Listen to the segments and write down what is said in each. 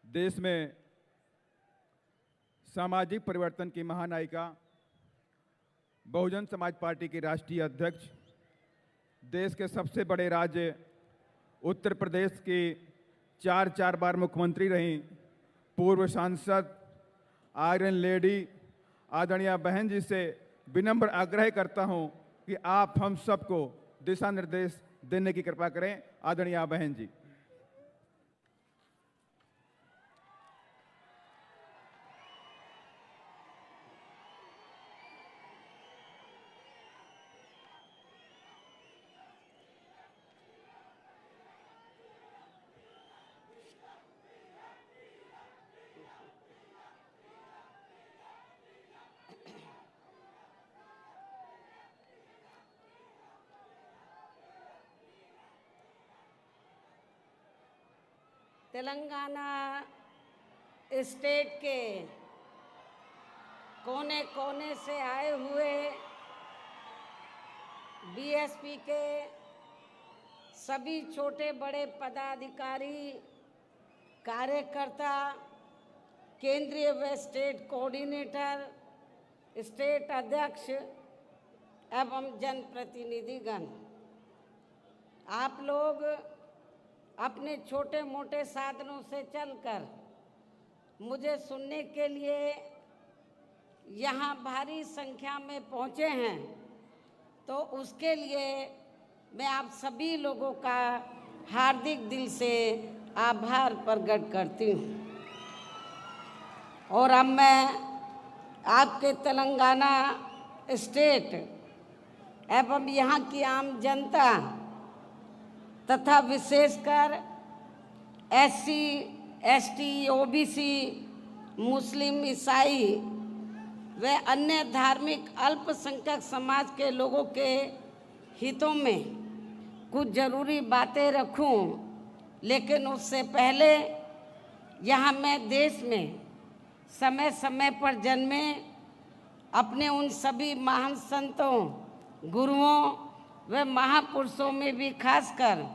देश में सामाजिक परिवर्तन की महानायिका, बहुजन समाज पार्टी की राष्ट्रीय अध्यक्ष, देश के सबसे बड़े राज्य उत्तर प्रदेश की चार बार मुख्यमंत्री रहीं, पूर्व सांसद आयरन लेडी आदरणीय बहन जी से विनम्र आग्रह करता हूं कि आप हम सबको दिशा निर्देश देने की कृपा करें। आदरणीय बहन जी। तेलंगाना स्टेट के कोने कोने से आए हुए बीएसपी के सभी छोटे बड़े पदाधिकारी, कार्यकर्ता, केंद्रीय व स्टेट कोऑर्डिनेटर, स्टेट अध्यक्ष एवं जनप्रतिनिधिगण, आप लोग अपने छोटे मोटे साधनों से चलकर मुझे सुनने के लिए यहाँ भारी संख्या में पहुँचे हैं, तो उसके लिए मैं आप सभी लोगों का हार्दिक दिल से आभार प्रकट करती हूँ। और अब मैं आपके तेलंगाना स्टेट एवं यहाँ की आम जनता तथा विशेषकर एससी, एसटी, ओबीसी, मुस्लिम, ईसाई व अन्य धार्मिक अल्पसंख्यक समाज के लोगों के हितों में कुछ ज़रूरी बातें रखूं, लेकिन उससे पहले यहाँ मैं देश में समय समय पर जन्मे अपने उन सभी महान संतों, गुरुओं व महापुरुषों में भी खासकर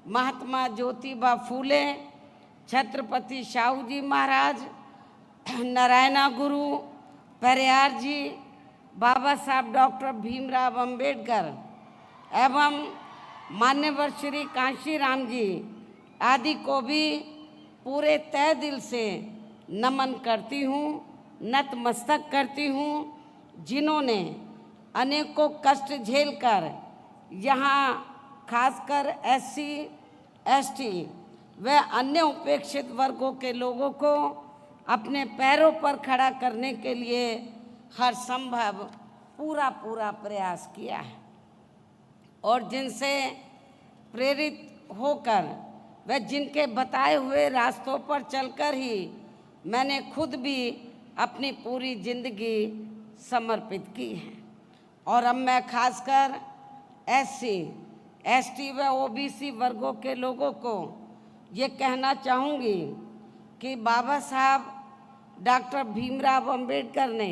महात्मा ज्योतिबा फूले, छत्रपति शाहू जी महाराज, नारायणा गुरु, पेरियार जी, बाबा साहब डॉक्टर भीमराव अंबेडकर एवं मान्यवर श्री कांशीराम जी आदि को भी पूरे तहे दिल से नमन करती हूँ, नतमस्तक करती हूँ, जिन्होंने अनेकों कष्ट झेलकर यहाँ खासकर एससी, एसटी व अन्य उपेक्षित वर्गों के लोगों को अपने पैरों पर खड़ा करने के लिए हर संभव पूरा प्रयास किया है, और जिनसे प्रेरित होकर व जिनके बताए हुए रास्तों पर चलकर ही मैंने खुद भी अपनी पूरी जिंदगी समर्पित की है। और अब मैं खासकर एससी, एसटी व ओबीसी वर्गों के लोगों को ये कहना चाहूँगी कि बाबा साहब डॉक्टर भीमराव अंबेडकर ने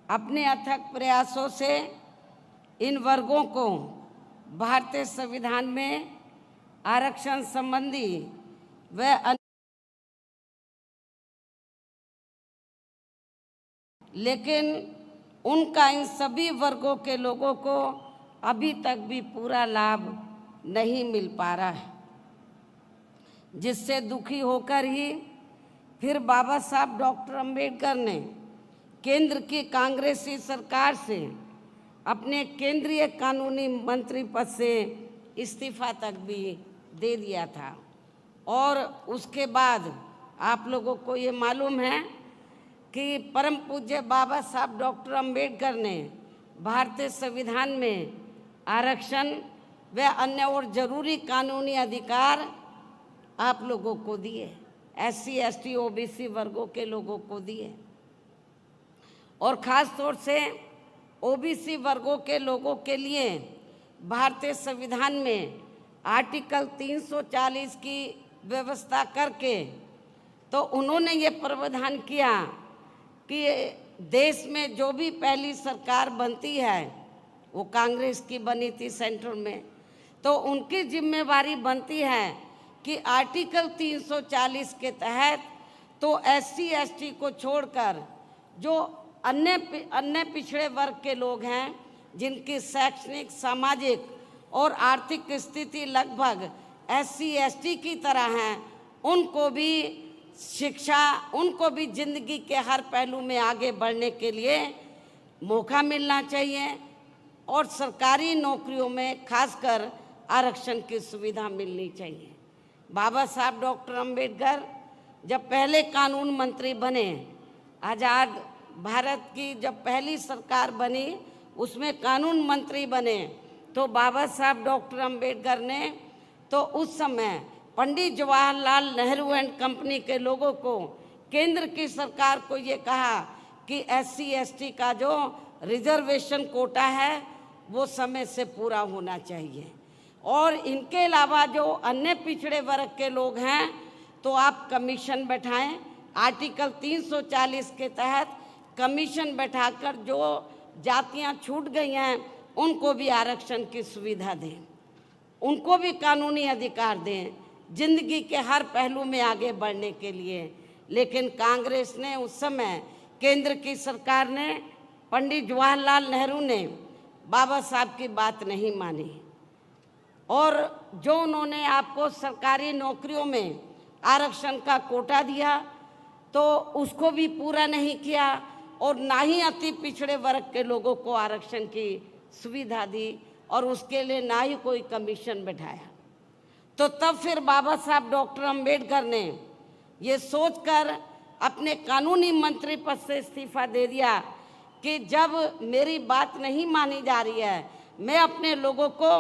अपने अथक प्रयासों से इन वर्गों को भारतीय संविधान में आरक्षण संबंधी व लेकिन उनका इन सभी वर्गों के लोगों को अभी तक भी पूरा लाभ नहीं मिल पा रहा है, जिससे दुखी होकर ही फिर बाबा साहब डॉक्टर अंबेडकर ने केंद्र की कांग्रेसी सरकार से अपने केंद्रीय कानूनी मंत्री पद से इस्तीफा तक भी दे दिया था। और उसके बाद आप लोगों को ये मालूम है कि परम पूज्य बाबा साहब डॉक्टर अंबेडकर ने भारतीय संविधान में आरक्षण व अन्य और जरूरी कानूनी अधिकार आप लोगों को दिए, एससी, एसटी, ओबीसी वर्गों के लोगों को दिए, और ख़ास तौर से ओबीसी वर्गों के लोगों के लिए भारतीय संविधान में आर्टिकल 340 की व्यवस्था करके तो उन्होंने ये प्रावधान किया कि देश में जो भी पहली सरकार बनती है, वो कांग्रेस की बनी थी सेंट्रल में, तो उनकी जिम्मेवारी बनती है कि आर्टिकल 340 के तहत तो SC ST को छोड़कर जो अन्य पिछड़े वर्ग के लोग हैं, जिनकी शैक्षणिक, सामाजिक और आर्थिक स्थिति लगभग SC ST की तरह हैं, उनको भी शिक्षा, उनको भी जिंदगी के हर पहलू में आगे बढ़ने के लिए मौका मिलना चाहिए और सरकारी नौकरियों में खासकर आरक्षण की सुविधा मिलनी चाहिए। बाबा साहब डॉक्टर अंबेडकर जब पहले कानून मंत्री बने, आज़ाद भारत की जब पहली सरकार बनी उसमें कानून मंत्री बने, तो बाबा साहब डॉक्टर अंबेडकर ने तो उस समय पंडित जवाहरलाल नेहरू एंड कंपनी के लोगों को, केंद्र की सरकार को ये कहा कि SC ST का जो रिजर्वेशन कोटा है वो समय से पूरा होना चाहिए, और इनके अलावा जो अन्य पिछड़े वर्ग के लोग हैं तो आप कमीशन बैठाएं। आर्टिकल 340 के तहत कमीशन बैठाकर जो जातियां छूट गई हैं उनको भी आरक्षण की सुविधा दें, उनको भी कानूनी अधिकार दें जिंदगी के हर पहलू में आगे बढ़ने के लिए। लेकिन कांग्रेस ने उस समय, केंद्र की सरकार ने, पंडित जवाहरलाल नेहरू ने बाबा साहब की बात नहीं मानी, और जो उन्होंने आपको सरकारी नौकरियों में आरक्षण का कोटा दिया तो उसको भी पूरा नहीं किया, और ना ही अति पिछड़े वर्ग के लोगों को आरक्षण की सुविधा दी, और उसके लिए ना ही कोई कमीशन बैठाया। तो तब फिर बाबा साहब डॉक्टर अंबेडकर ने ये सोचकर अपने कानूनी मंत्री पद से इस्तीफा दे दिया कि जब मेरी बात नहीं मानी जा रही है, मैं अपने लोगों को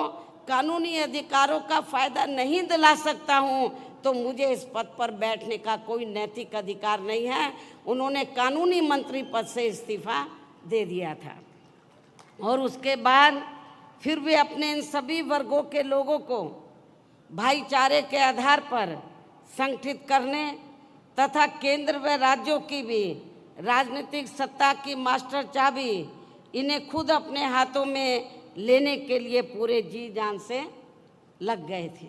कानूनी अधिकारों का फायदा नहीं दिला सकता हूं, तो मुझे इस पद पर बैठने का कोई नैतिक अधिकार नहीं है। उन्होंने कानूनी मंत्री पद से इस्तीफा दे दिया था, और उसके बाद फिर वे अपने इन सभी वर्गों के लोगों को भाईचारे के आधार पर संगठित करने तथा केंद्र व राज्यों की भी राजनीतिक सत्ता की मास्टर चाबी इन्हें खुद अपने हाथों में लेने के लिए पूरे जी जान से लग गए थे।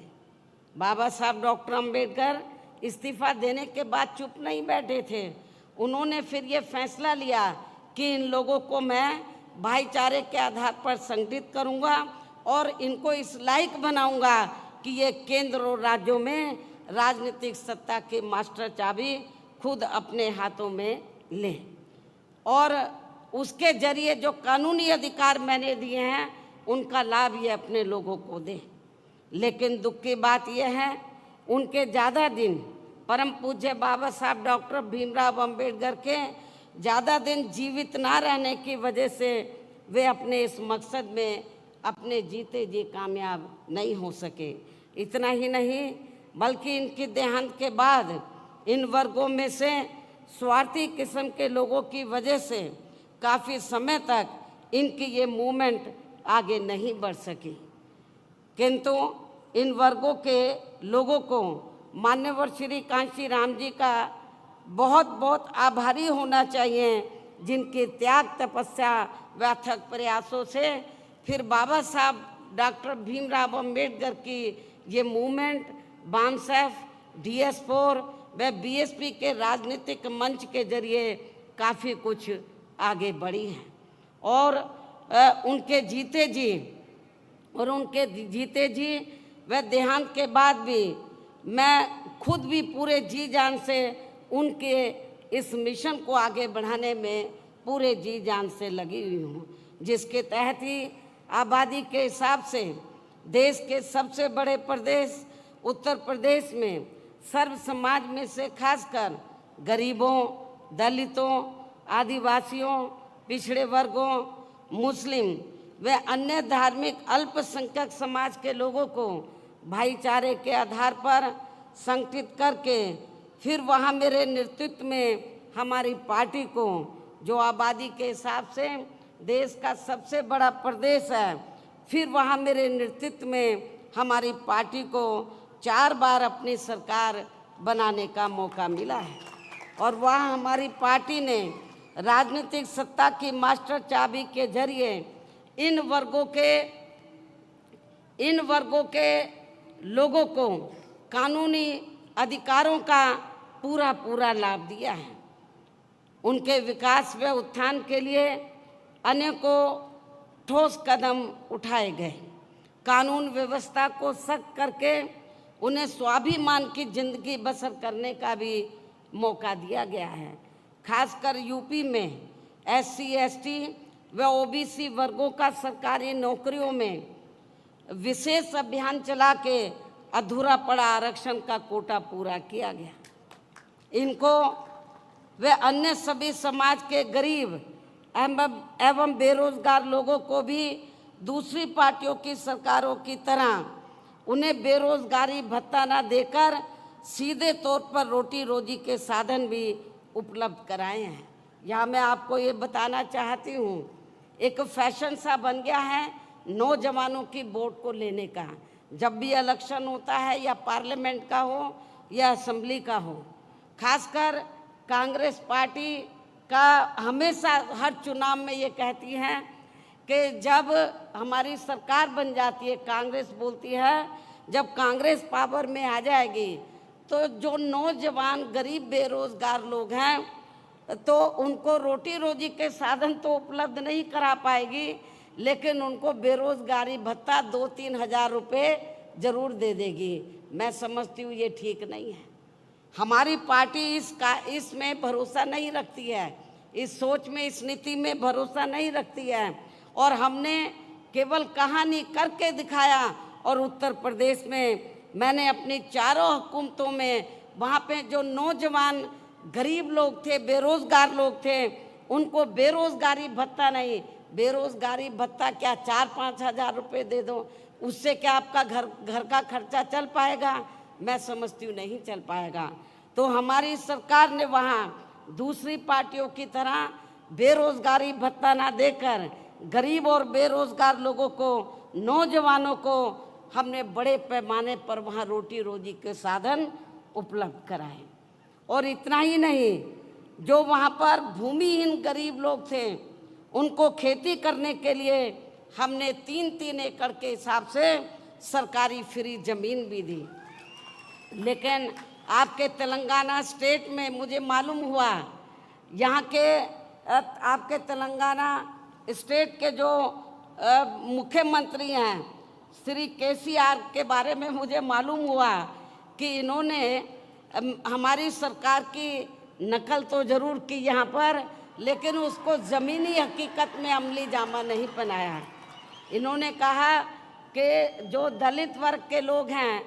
बाबा साहब डॉक्टर अंबेडकर इस्तीफा देने के बाद चुप नहीं बैठे थे। उन्होंने फिर ये फैसला लिया कि इन लोगों को मैं भाईचारे के आधार पर संगठित करूंगा और इनको इस लायक बनाऊंगा कि ये केंद्र और राज्यों में राजनीतिक सत्ता की मास्टर चाबी खुद अपने हाथों में लें, और उसके जरिए जो कानूनी अधिकार मैंने दिए हैं उनका लाभ ये अपने लोगों को दें। लेकिन दुख की बात यह है, उनके ज़्यादा दिन, परम पूज्य बाबा साहब डॉक्टर भीमराव अंबेडकर के ज़्यादा दिन जीवित ना रहने की वजह से वे अपने इस मकसद में अपने जीते जी कामयाब नहीं हो सके। इतना ही नहीं, बल्कि इनकी देहांत के बाद इन वर्गों में से स्वार्थी किस्म के लोगों की वजह से काफ़ी समय तक इनकी ये मूवमेंट आगे नहीं बढ़ सकी। किंतु इन वर्गों के लोगों को मान्यवर श्री कांशी राम जी का बहुत बहुत आभारी होना चाहिए, जिनके त्याग, तपस्या व अथक प्रयासों से फिर बाबा साहब डॉक्टर भीमराव अंबेडकर की ये मूवमेंट बामसेफ, DS4 व BSP के राजनीतिक मंच के जरिए काफ़ी कुछ आगे बढ़ी है। और उनके जीते जी व देहांत के बाद भी मैं खुद भी पूरे जी जान से उनके इस मिशन को आगे बढ़ाने में पूरे जी जान से लगी हुई हूँ, जिसके तहत ही आबादी के हिसाब से देश के सबसे बड़े प्रदेश उत्तर प्रदेश में सर्व समाज में से खासकर गरीबों, दलितों, आदिवासियों, पिछड़े वर्गों, मुस्लिम व अन्य धार्मिक अल्पसंख्यक समाज के लोगों को भाईचारे के आधार पर संगठित करके फिर वहाँ मेरे नेतृत्व में हमारी पार्टी को, जो आबादी के हिसाब से देश का सबसे बड़ा प्रदेश है, फिर वहाँ मेरे नेतृत्व में हमारी पार्टी को 4 बार अपनी सरकार बनाने का मौका मिला है। और वहाँ हमारी पार्टी ने राजनीतिक सत्ता की मास्टर चाबी के जरिए इन वर्गों के लोगों को कानूनी अधिकारों का पूरा लाभ दिया है। उनके विकास व उत्थान के लिए अनेकों ठोस कदम उठाए गए। कानून व्यवस्था को सख्त करके उन्हें स्वाभिमान की जिंदगी बसर करने का भी मौका दिया गया है। खासकर यूपी में SC ST व OBC वर्गों का सरकारी नौकरियों में विशेष अभियान चला के अधूरा पड़ा आरक्षण का कोटा पूरा किया गया। इनको व अन्य सभी समाज के गरीब एवं बेरोजगार लोगों को भी दूसरी पार्टियों की सरकारों की तरह उन्हें बेरोजगारी भत्ता न देकर सीधे तौर पर रोटी रोजी के साधन भी उपलब्ध कराए हैं। यहाँ मैं आपको ये बताना चाहती हूँ, एक फैशन सा बन गया है नौजवानों की वोट को लेने का। जब भी इलेक्शन होता है, या पार्लियामेंट का हो या असेंबली का हो, खासकर कांग्रेस पार्टी का हमेशा हर चुनाव में ये कहती है कि जब हमारी सरकार बन जाती है, कांग्रेस बोलती है जब कांग्रेस पावर में आ जाएगी तो जो नौजवान गरीब बेरोजगार लोग हैं तो उनको रोटी रोजी के साधन तो उपलब्ध नहीं करा पाएगी, लेकिन उनको बेरोजगारी भत्ता 2-3 हज़ार रुपये जरूर दे देगी। मैं समझती हूँ ये ठीक नहीं है। हमारी पार्टी इसमें भरोसा नहीं रखती है, इस सोच में, इस नीति में भरोसा नहीं रखती है। और हमने केवल कहानी करके दिखाया। और उत्तर प्रदेश में मैंने अपनी चारों हुकूमतों में वहाँ पे जो नौजवान गरीब लोग थे, बेरोजगार लोग थे, उनको बेरोजगारी भत्ता नहीं, बेरोजगारी भत्ता क्या 4-5 हज़ार रुपये दे दो, उससे क्या आपका घर का खर्चा चल पाएगा? मैं समझती हूँ नहीं चल पाएगा। तो हमारी सरकार ने वहाँ दूसरी पार्टियों की तरह बेरोजगारी भत्ता ना देकर गरीब और बेरोजगार लोगों को, नौजवानों को हमने बड़े पैमाने पर वहाँ रोटी रोजी के साधन उपलब्ध कराए। और इतना ही नहीं, जो वहाँ पर भूमिहीन गरीब लोग थे उनको खेती करने के लिए हमने 3-3 एकड़ के हिसाब से सरकारी फ्री ज़मीन भी दी। लेकिन आपके तेलंगाना स्टेट में मुझे मालूम हुआ, यहाँ के आपके तेलंगाना स्टेट के जो मुख्यमंत्री हैं श्री KCR के बारे में मुझे मालूम हुआ कि इन्होंने हमारी सरकार की नकल तो ज़रूर की यहाँ पर, लेकिन उसको ज़मीनी हकीकत में अमली जामा नहीं पहनाया। इन्होंने कहा कि जो दलित वर्ग के लोग हैं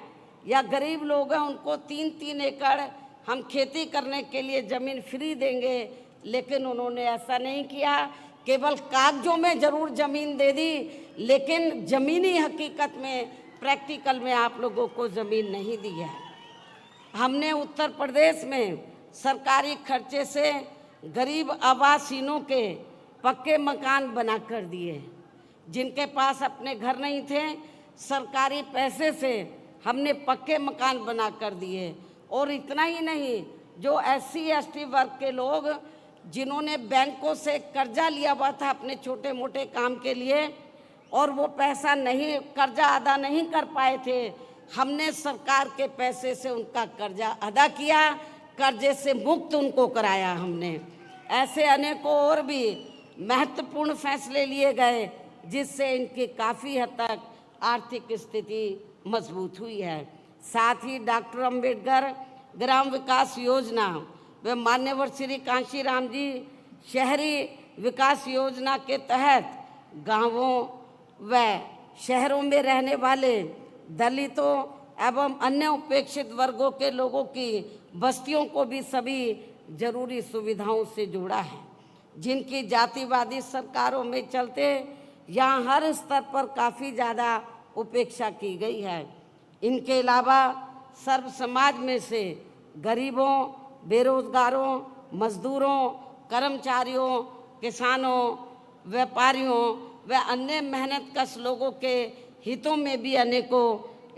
या गरीब लोग हैं उनको 3-3 एकड़ हम खेती करने के लिए ज़मीन फ्री देंगे, लेकिन उन्होंने ऐसा नहीं किया। केवल कागजों में ज़रूर ज़मीन दे दी, लेकिन ज़मीनी हकीकत में, प्रैक्टिकल में आप लोगों को ज़मीन नहीं दी है। हमने उत्तर प्रदेश में सरकारी खर्चे से गरीब आवासीनों के पक्के मकान बना कर दिए। जिनके पास अपने घर नहीं थे, सरकारी पैसे से हमने पक्के मकान बना कर दिए। और इतना ही नहीं, जो SC ST वर्ग के लोग जिन्होंने बैंकों से कर्जा लिया हुआ था अपने छोटे मोटे काम के लिए और वो पैसा नहीं, कर्जा अदा नहीं कर पाए थे, हमने सरकार के पैसे से उनका कर्जा अदा किया, कर्जे से मुक्त उनको कराया हमने। ऐसे अनेकों और भी महत्वपूर्ण फैसले लिए गए जिससे इनकी काफ़ी हद तक आर्थिक स्थिति मजबूत हुई है। साथ ही डॉक्टर अंबेडकर ग्राम विकास योजना व मान्यवर श्री कांशीराम जी शहरी विकास योजना के तहत गांवों व शहरों में रहने वाले दलितों एवं अन्य उपेक्षित वर्गों के लोगों की बस्तियों को भी सभी जरूरी सुविधाओं से जोड़ा है, जिनकी जातिवादी सरकारों में चलते यहाँ हर स्तर पर काफ़ी ज़्यादा उपेक्षा की गई है। इनके अलावा सर्व समाज में से गरीबों, बेरोजगारों, मजदूरों, कर्मचारियों, किसानों, व्यापारियों व अन्य मेहनतकश लोगों के हितों में भी अनेकों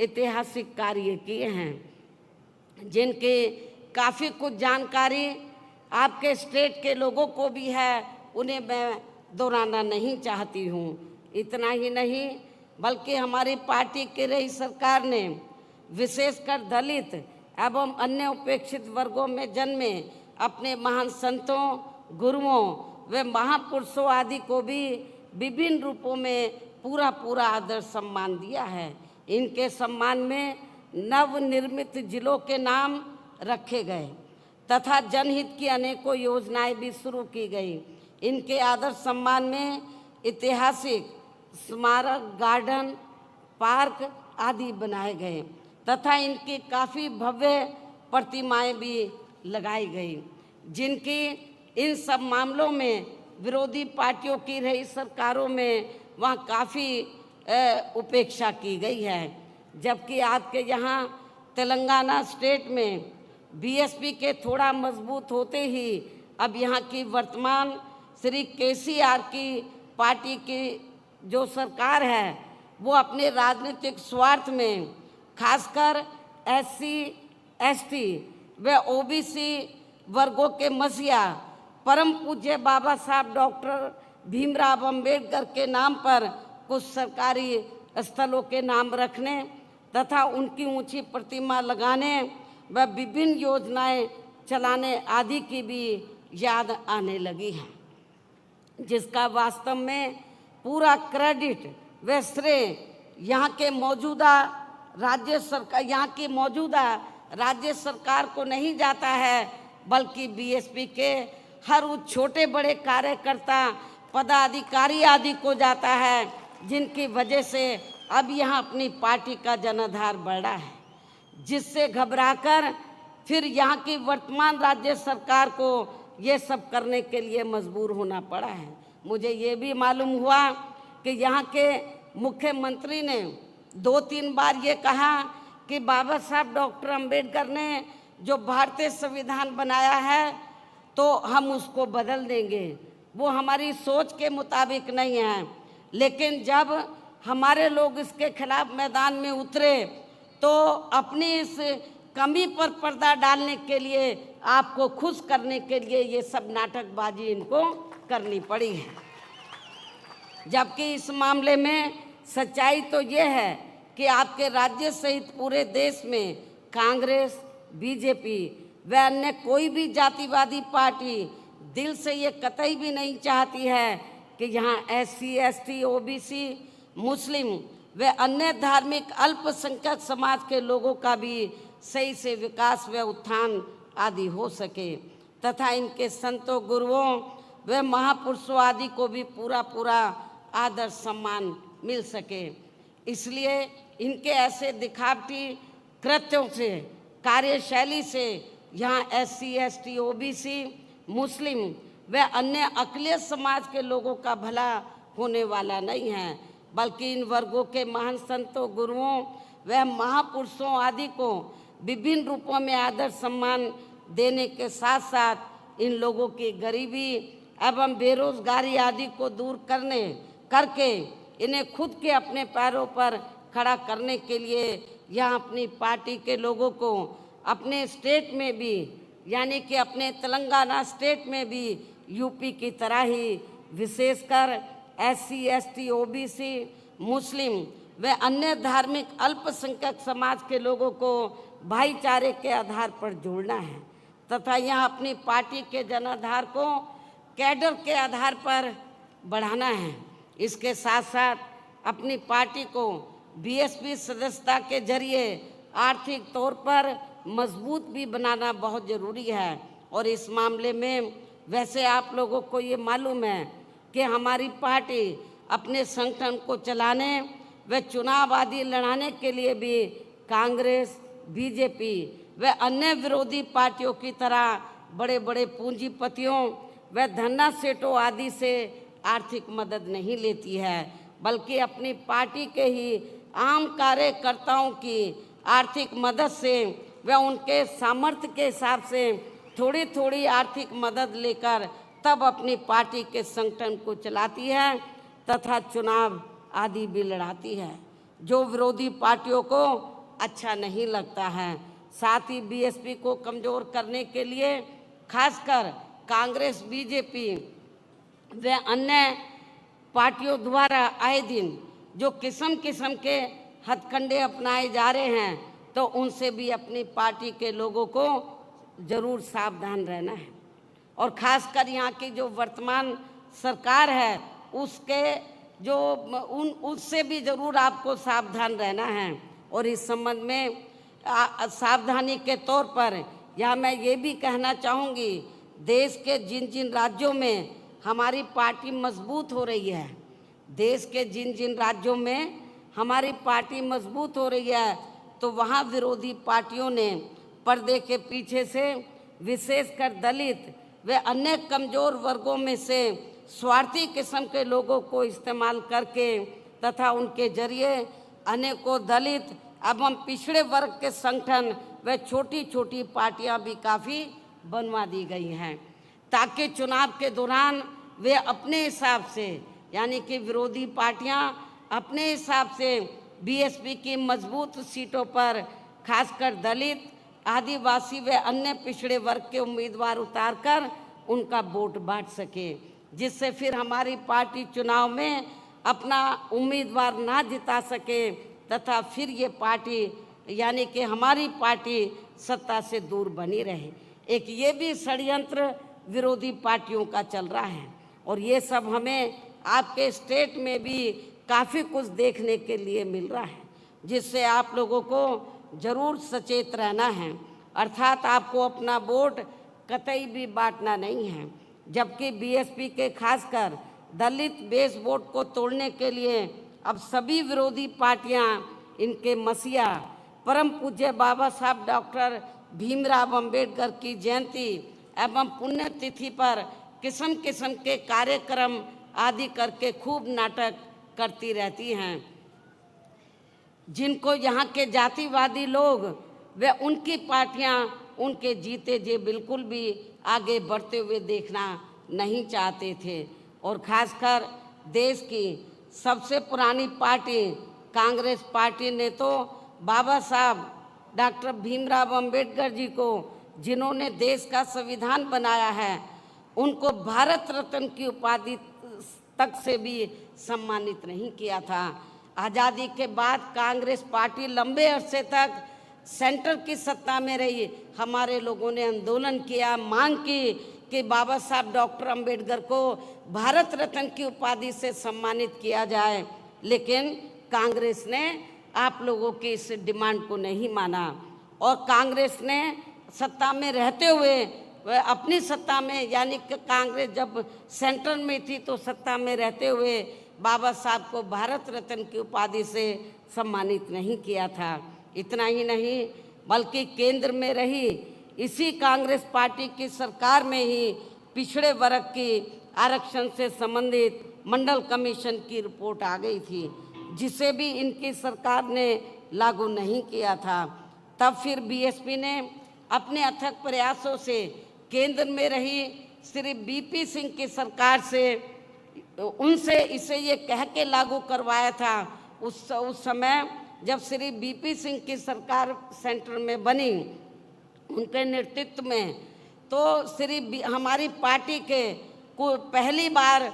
ऐतिहासिक कार्य किए हैं, जिनकी काफ़ी कुछ जानकारी आपके स्टेट के लोगों को भी है, उन्हें मैं दोहराना नहीं चाहती हूँ। इतना ही नहीं, बल्कि हमारी पार्टी की रही सरकार ने विशेषकर दलित एवं अन्य उपेक्षित वर्गों में जन्मे अपने महान संतों, गुरुओं व महापुरुषों आदि को भी विभिन्न रूपों में पूरा आदर सम्मान दिया है। इनके सम्मान में नवनिर्मित जिलों के नाम रखे गए तथा जनहित की अनेकों योजनाएं भी शुरू की गई। इनके आदर सम्मान में ऐतिहासिक स्मारक, गार्डन, पार्क आदि बनाए गए तथा इनकी काफ़ी भव्य प्रतिमाएं भी लगाई गई, जिनकी इन सब मामलों में विरोधी पार्टियों की रही सरकारों में वहाँ काफ़ी उपेक्षा की गई है। जबकि आपके यहाँ तेलंगाना स्टेट में बीएसपी के थोड़ा मजबूत होते ही अब यहाँ की वर्तमान श्री केसीआर की पार्टी की जो सरकार है वो अपने राजनीतिक स्वार्थ में खासकर एससी, एसटी व ओबीसी वर्गों के मसीहा परम पूज्य बाबा साहब डॉक्टर भीमराव अंबेडकर के नाम पर कुछ सरकारी स्थलों के नाम रखने तथा उनकी ऊंची प्रतिमा लगाने व विभिन्न योजनाएं चलाने आदि की भी याद आने लगी है, जिसका वास्तव में पूरा क्रेडिट व श्रेय यहाँ की मौजूदा राज्य सरकार को नहीं जाता है, बल्कि बीएसपी के हर उस छोटे बड़े कार्यकर्ता, पदाधिकारी आदि को जाता है, जिनकी वजह से अब यहाँ अपनी पार्टी का जनाधार बढ़ा है, जिससे घबराकर फिर यहाँ की वर्तमान राज्य सरकार को ये सब करने के लिए मजबूर होना पड़ा है। मुझे ये भी मालूम हुआ कि यहाँ के मुख्यमंत्री ने 2-3 बार ये कहा कि बाबा साहब डॉक्टर अंबेडकर ने जो भारतीय संविधान बनाया है तो हम उसको बदल देंगे, वो हमारी सोच के मुताबिक नहीं है। लेकिन जब हमारे लोग इसके खिलाफ मैदान में उतरे तो अपनी इस कमी पर पर्दा डालने के लिए, आपको खुश करने के लिए ये सब नाटकबाजी इनको करनी पड़ी है। जबकि इस मामले में सच्चाई तो ये है कि आपके राज्य सहित पूरे देश में कांग्रेस, बीजेपी व अन्य कोई भी जातिवादी पार्टी दिल से ये कतई भी नहीं चाहती है कि यहाँ एससी, एसटी, ओबीसी, मुस्लिम व अन्य धार्मिक अल्पसंख्यक समाज के लोगों का भी सही से विकास व उत्थान आदि हो सके तथा इनके संतों, गुरुओं व महापुरुषों आदि को भी पूरा आदर सम्मान मिल सके। इसलिए इनके ऐसे दिखावटी कृत्यों से, कार्यशैली से यहाँ एससी, एसटी, ओबीसी, मुस्लिम व अन्य अकलियत समाज के लोगों का भला होने वाला नहीं है, बल्कि इन वर्गों के महान संतों, गुरुओं व महापुरुषों आदि को विभिन्न रूपों में आदर सम्मान देने के साथ साथ इन लोगों की गरीबी एवं बेरोजगारी आदि को दूर करके इन्हें खुद के अपने पैरों पर खड़ा करने के लिए यहाँ अपनी पार्टी के लोगों को अपने स्टेट में भी, यानी कि अपने तेलंगाना स्टेट में भी यूपी की तरह ही विशेषकर एससी, एसटी, ओबीसी, मुस्लिम व अन्य धार्मिक अल्पसंख्यक समाज के लोगों को भाईचारे के आधार पर जोड़ना है तथा यहाँ अपनी पार्टी के जनाधार को कैडर के आधार पर बढ़ाना है। इसके साथ साथ अपनी पार्टी को बीएसपी सदस्यता के जरिए आर्थिक तौर पर मजबूत भी बनाना बहुत ज़रूरी है। और इस मामले में वैसे आप लोगों को ये मालूम है कि हमारी पार्टी अपने संगठन को चलाने व चुनाव आदि लड़ाने के लिए भी कांग्रेस, बीजेपी व अन्य विरोधी पार्टियों की तरह बड़े बड़े पूंजीपतियों व धन्ना सेठों आदि से आर्थिक मदद नहीं लेती है, बल्कि अपनी पार्टी के ही आम कार्यकर्ताओं की आर्थिक मदद से व उनके सामर्थ्य के हिसाब से थोड़ी थोड़ी आर्थिक मदद लेकर तब अपनी पार्टी के संगठन को चलाती है तथा चुनाव आदि भी लड़ाती है, जो विरोधी पार्टियों को अच्छा नहीं लगता है। साथ ही बीएसपी को कमज़ोर करने के लिए खासकर कांग्रेस, बीजेपी व अन्य पार्टियों द्वारा आए दिन जो किस्म किस्म के हथकंडे अपनाए जा रहे हैं, तो उनसे भी अपनी पार्टी के लोगों को ज़रूर सावधान रहना है। और ख़ासकर यहाँ की जो वर्तमान सरकार है उसके जो उससे भी ज़रूर आपको सावधान रहना है। और इस संबंध में सावधानी के तौर पर यहाँ मैं ये भी कहना चाहूँगी, देश के जिन जिन राज्यों में हमारी पार्टी मजबूत हो रही है, देश के जिन जिन राज्यों में हमारी पार्टी मजबूत हो रही है, तो वहाँ विरोधी पार्टियों ने पर्दे के पीछे से विशेषकर दलित व अन्य कमज़ोर वर्गों में से स्वार्थी किस्म के लोगों को इस्तेमाल करके तथा उनके जरिए अनेकों दलित एवं पिछड़े वर्ग के संगठन व छोटी छोटी पार्टियां भी काफ़ी बनवा दी गई हैं, ताकि चुनाव के दौरान वे अपने हिसाब से, यानी कि विरोधी पार्टियां अपने हिसाब से बीएसपी की मजबूत सीटों पर खासकर दलित, आदिवासी व अन्य पिछड़े वर्ग के उम्मीदवार उतारकर उनका वोट बांट सके, जिससे फिर हमारी पार्टी चुनाव में अपना उम्मीदवार ना जिता सके तथा फिर ये पार्टी यानी कि हमारी पार्टी सत्ता से दूर बनी रहे। एक ये भी षड्यंत्र विरोधी पार्टियों का चल रहा है और ये सब हमें आपके स्टेट में भी काफ़ी कुछ देखने के लिए मिल रहा है, जिससे आप लोगों को ज़रूर सचेत रहना है। अर्थात आपको अपना वोट कतई भी बांटना नहीं है, जबकि बीएसपी के खासकर दलित बेस वोट को तोड़ने के लिए अब सभी विरोधी पार्टियां इनके मसीहा परम पूज्य बाबा साहब डॉक्टर भीमराव अंबेडकर की जयंती एवं पुण्यतिथि पर किस्म किस्म के कार्यक्रम आदि करके खूब नाटक करती रहती हैं, जिनको यहाँ के जातिवादी लोग व उनकी पार्टियाँ उनके जीते जी बिल्कुल भी आगे बढ़ते हुए देखना नहीं चाहते थे। और खासकर देश की सबसे पुरानी पार्टी कांग्रेस पार्टी ने तो बाबा साहब डॉक्टर भीमराव अंबेडकर जी को, जिन्होंने देश का संविधान बनाया है, उनको भारत रत्न की उपाधि तक से भी सम्मानित नहीं किया था। आज़ादी के बाद कांग्रेस पार्टी लंबे अरसे तक सेंटर की सत्ता में रही। हमारे लोगों ने आंदोलन किया, मांग की कि बाबा साहब डॉक्टर अंबेडकर को भारत रत्न की उपाधि से सम्मानित किया जाए, लेकिन कांग्रेस ने आप लोगों की इस डिमांड को नहीं माना और कांग्रेस ने सत्ता में रहते हुए अपनी सत्ता में, यानी कि कांग्रेस जब सेंटर में थी तो सत्ता में रहते हुए बाबा साहब को भारत रत्न की उपाधि से सम्मानित नहीं किया था। इतना ही नहीं बल्कि केंद्र में रही इसी कांग्रेस पार्टी की सरकार में ही पिछड़े वर्ग की आरक्षण से संबंधित मंडल कमीशन की रिपोर्ट आ गई थी, जिसे भी इनकी सरकार ने लागू नहीं किया था। तब फिर बीएसपी ने अपने अथक प्रयासों से केंद्र में रही श्री बीपी सिंह की सरकार से उनसे इसे ये कह के लागू करवाया था। उस समय जब श्री बीपी सिंह की सरकार सेंटर में बनी उनके नेतृत्व में, तो हमारी पार्टी के पहली बार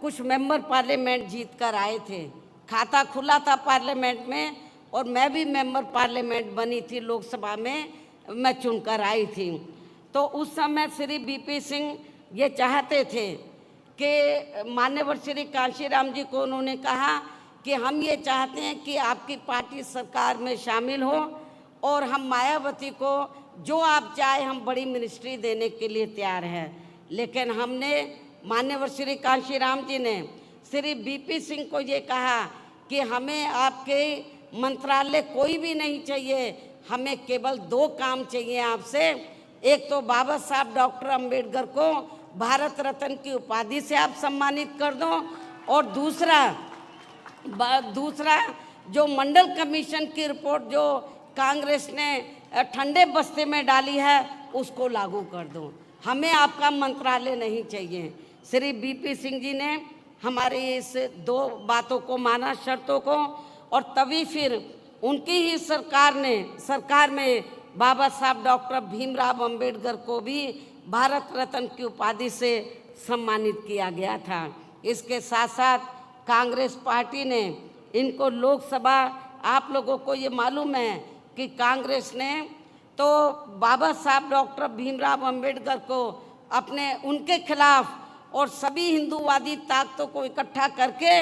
कुछ मेंबर पार्लियामेंट जीत कर आए थे। खाता खुला था पार्लियामेंट में और मैं भी मेंबर पार्लियामेंट बनी थी, लोकसभा में मैं चुनकर आई थी। तो उस समय श्री बीपी सिंह ये चाहते थे कि मान्यवर श्री कांशीराम जी को उन्होंने कहा कि हम ये चाहते हैं कि आपकी पार्टी सरकार में शामिल हो और हम मायावती को जो आप चाहे हम बड़ी मिनिस्ट्री देने के लिए तैयार हैं। लेकिन हमने, मान्यवर श्री कांशीराम जी ने श्री बीपी सिंह को ये कहा कि हमें आपके मंत्रालय कोई भी नहीं चाहिए, हमें केवल 2 काम चाहिए आपसे। एक तो बाबा साहब डॉक्टर अंबेडकर को भारत रत्न की उपाधि से आप सम्मानित कर दो और दूसरा जो मंडल कमीशन की रिपोर्ट जो कांग्रेस ने ठंडे बस्ते में डाली है उसको लागू कर दो, हमें आपका मंत्रालय नहीं चाहिए। श्री बीपी सिंह जी ने हमारी इस 2 बातों को माना, शर्तों को, और तभी फिर उनकी ही सरकार में बाबा साहब डॉक्टर भीमराव अंबेडकर को भी भारत रत्न की उपाधि से सम्मानित किया गया था। इसके साथ साथ कांग्रेस पार्टी ने इनको लोकसभा, आप लोगों को ये मालूम है कि कांग्रेस ने तो बाबा साहब डॉक्टर भीमराव अंबेडकर को अपने उनके खिलाफ और सभी हिंदूवादी ताकतों को इकट्ठा करके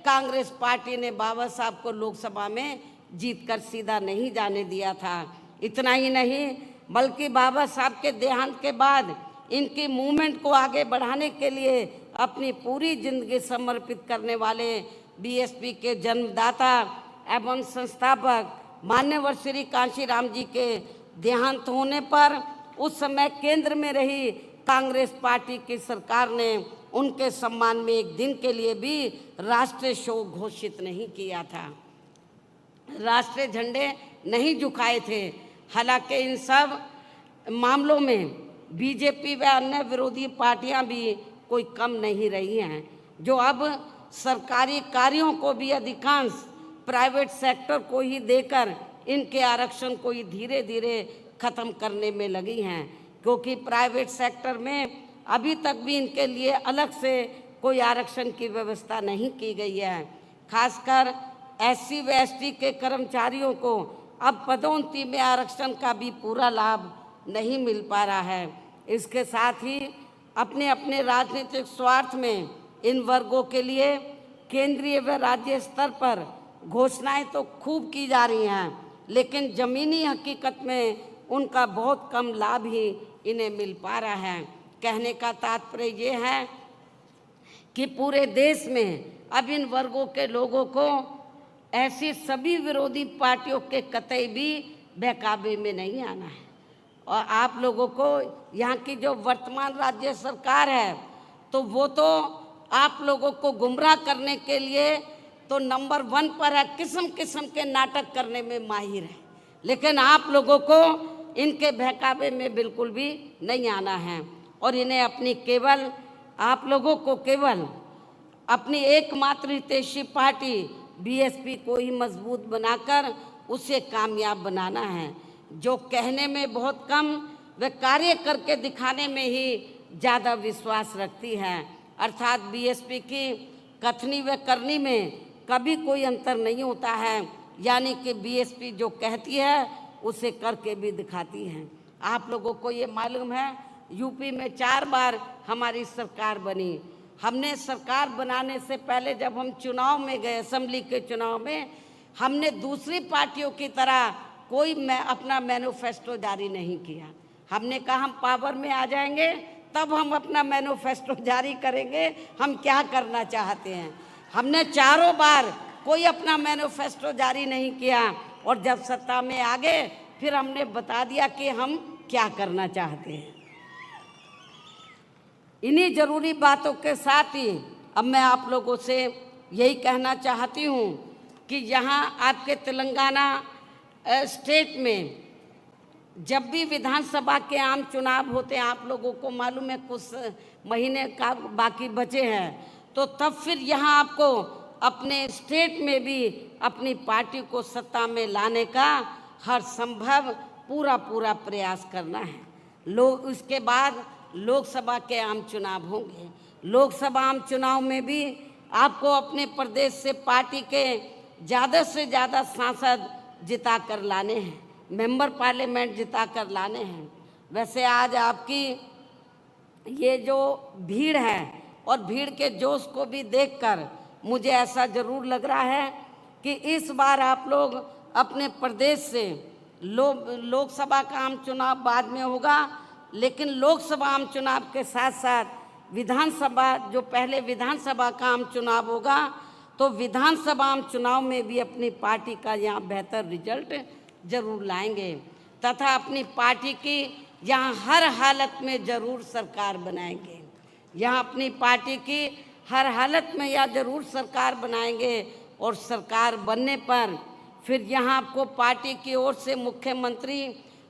कांग्रेस पार्टी ने बाबा साहब को लोकसभा में जीतकर सीधा नहीं जाने दिया था। इतना ही नहीं बल्कि बाबा साहब के देहांत के बाद इनकी मूवमेंट को आगे बढ़ाने के लिए अपनी पूरी जिंदगी समर्पित करने वाले बीएसपी के जन्मदाता एवं संस्थापक मान्यवर श्री कांशीराम जी के देहांत होने पर उस समय केंद्र में रही कांग्रेस पार्टी की सरकार ने उनके सम्मान में एक दिन के लिए भी राष्ट्रीय शोक घोषित नहीं किया था, राष्ट्रीय झंडे नहीं झुकाए थे। हालांकि इन सब मामलों में बीजेपी व अन्य विरोधी पार्टियां भी कोई कम नहीं रही हैं, जो अब सरकारी कार्यों को भी अधिकांश प्राइवेट सेक्टर को ही देकर इनके आरक्षण को ही धीरे धीरे खत्म करने में लगी हैं, क्योंकि प्राइवेट सेक्टर में अभी तक भी इनके लिए अलग से कोई आरक्षण की व्यवस्था नहीं की गई है। खासकर एससी व एसटी के कर्मचारियों को अब पदोन्नति में आरक्षण का भी पूरा लाभ नहीं मिल पा रहा है। इसके साथ ही अपने अपने राजनीतिक स्वार्थ में इन वर्गों के लिए केंद्रीय व राज्य स्तर पर घोषणाएं तो खूब की जा रही हैं, लेकिन ज़मीनी हकीकत में उनका बहुत कम लाभ ही इन्हें मिल पा रहा है। कहने का तात्पर्य ये है कि पूरे देश में अब इन वर्गों के लोगों को ऐसी सभी विरोधी पार्टियों के कतई भी बहकावे में नहीं आना है। और आप लोगों को यहाँ की जो वर्तमान राज्य सरकार है तो वो तो आप लोगों को गुमराह करने के लिए तो नंबर 1 पर है, किस्म किस्म के नाटक करने में माहिर है, लेकिन आप लोगों को इनके बहकावे में बिल्कुल भी नहीं आना है। और इन्हें अपनी केवल आप लोगों को केवल अपनी एकमात्र हितैषी पार्टी बीएसपी को ही मजबूत बनाकर उसे कामयाब बनाना है, जो कहने में बहुत कम व कार्य करके दिखाने में ही ज़्यादा विश्वास रखती है। अर्थात बीएसपी की कथनी व करनी में कभी कोई अंतर नहीं होता है, यानी कि बीएसपी जो कहती है उसे करके भी दिखाती है। आप लोगों को ये मालूम है यूपी में 4 बार हमारी सरकार बनी। हमने सरकार बनाने से पहले जब हम चुनाव में गए, असेंबली के चुनाव में, हमने दूसरी पार्टियों की तरह कोई अपना मैनिफेस्टो जारी नहीं किया। हमने कहा हम पावर में आ जाएंगे तब हम अपना मैनिफेस्टो जारी करेंगे, हम क्या करना चाहते हैं। हमने 4 बार कोई अपना मैनिफेस्टो जारी नहीं किया और जब सत्ता में आ गए फिर हमने बता दिया कि हम क्या करना चाहते हैं। इन्हीं ज़रूरी बातों के साथ ही अब मैं आप लोगों से यही कहना चाहती हूँ कि यहाँ आपके तेलंगाना स्टेट में जब भी विधानसभा के आम चुनाव होते हैं, आप लोगों को मालूम है कुछ महीने का बाकी बचे हैं, तो तब फिर यहाँ आपको अपने स्टेट में भी अपनी पार्टी को सत्ता में लाने का हर संभव पूरा प्रयास करना है। उसके बाद लोकसभा के आम चुनाव होंगे। लोकसभा आम चुनाव में भी आपको अपने प्रदेश से पार्टी के ज़्यादा से ज़्यादा सांसद जिता कर लाने हैं, मेंबर पार्लियामेंट जिता कर लाने हैं। वैसे आज आपकी ये जो भीड़ है और भीड़ के जोश को भी देखकर मुझे ऐसा ज़रूर लग रहा है कि इस बार आप लोग अपने प्रदेश से लोकसभा का आम चुनाव बाद में होगा, लेकिन लोकसभा आम चुनाव के साथ साथ विधानसभा जो पहले विधानसभा का आम चुनाव होगा तो विधानसभा आम चुनाव में भी अपनी पार्टी का यहाँ बेहतर रिजल्ट जरूर लाएंगे तथा अपनी पार्टी की यहाँ हर हालत में ज़रूर सरकार बनाएंगे। यहाँ अपनी पार्टी की हर हालत में या ज़रूर सरकार बनाएंगे और सरकार बनने पर फिर यहाँ आपको पार्टी की ओर से मुख्यमंत्री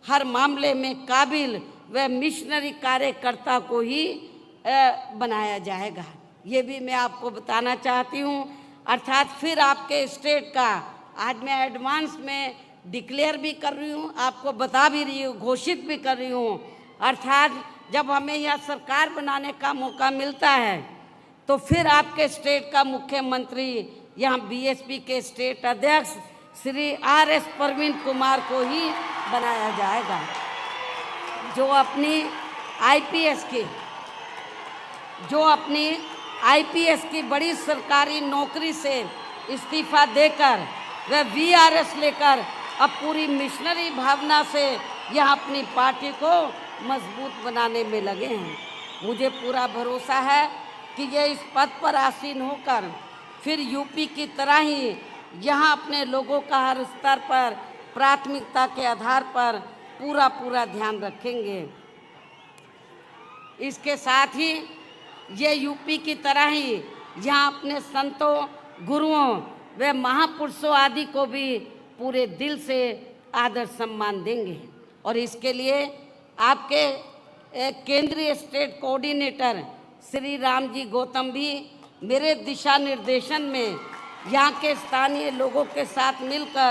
हर मामले में काबिल व मिशनरी कार्यकर्ता को ही बनाया जाएगा। ये भी मैं आपको बताना चाहती हूँ। अर्थात फिर आपके स्टेट का आज मैं एडवांस में डिक्लेयर भी कर रही हूँ, आपको बता भी रही हूँ, घोषित भी कर रही हूँ। अर्थात जब हमें यह सरकार बनाने का मौका मिलता है तो फिर आपके स्टेट का मुख्यमंत्री यहाँ बीएसपी के स्टेट अध्यक्ष श्री RS प्रवीण कुमार को ही बनाया जाएगा, जो अपनी आईपीएस की बड़ी सरकारी नौकरी से इस्तीफा देकर वे VRS लेकर अब पूरी मिशनरी भावना से यह अपनी पार्टी को मजबूत बनाने में लगे हैं। मुझे पूरा भरोसा है कि ये इस पद पर आसीन होकर फिर यूपी की तरह ही यहाँ अपने लोगों का हर स्तर पर प्राथमिकता के आधार पर पूरा ध्यान रखेंगे। इसके साथ ही ये यूपी की तरह ही यहाँ अपने संतों, गुरुओं व महापुरुषों आदि को भी पूरे दिल से आदर सम्मान देंगे। और इसके लिए आपके केंद्रीय स्टेट कोऑर्डिनेटर श्री रामजी गौतम भी मेरे दिशा निर्देशन में यहाँ के स्थानीय लोगों के साथ मिलकर